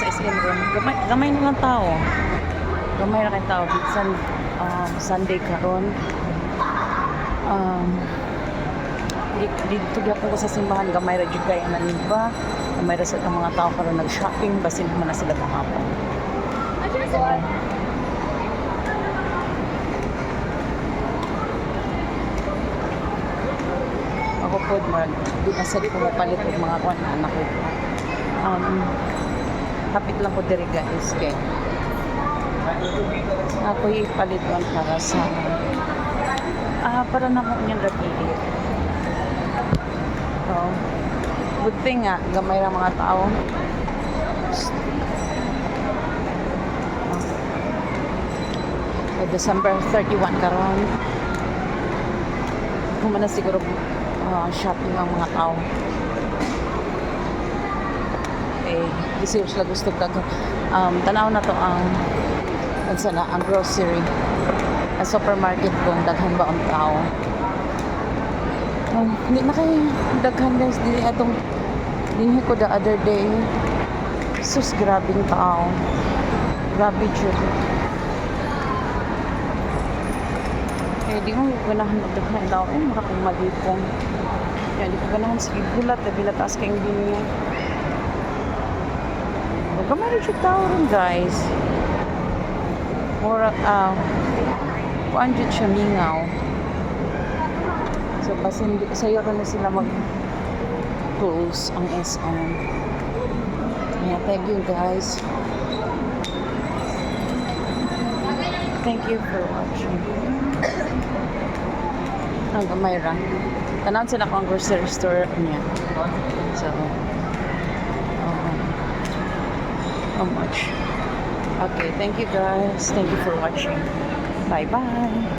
sa SM room. Gamay na lang tao. Gamay na kay tao. Bitsan Sunday karon. Dito gyapon ko sa simbahan, gamay ra jud kay ang naniba. Gamay ra sa mga tao karon nag-shopping basin man na sila kahapon. Ako po, di na sad ko mapalit og mga kwan anak ko. Hapit lang ko diri guys kay ako ipalit on para sa para na ko niyang rapili. So, good thing nga gamay ra mga tao. December 31 karon. Humana siguro shopping ang mga tao. Kasi sila gusto kag tanaw na to ang sana ang grocery ang supermarket kung daghan ba ang tao. Hindi na kay daghan guys dili atong dinhi ko the other day. Sus grabing tao. Grabe jud. Di ko ganahan magdaghan tao mura kong malipong. Di ko ganahan sige gulat bilat as kay dinhi. Gamay rin siya tao rin guys. Mura, kuan jud siya mingaw. So, basin, sayo na sila mag-close ang SM. Yeah, thank you guys. Thank you for watching. Ang gamay ra. Tanan sila ko ang grocery store niya. So, how much? Okay, thank you guys. Thank you for watching. Bye bye.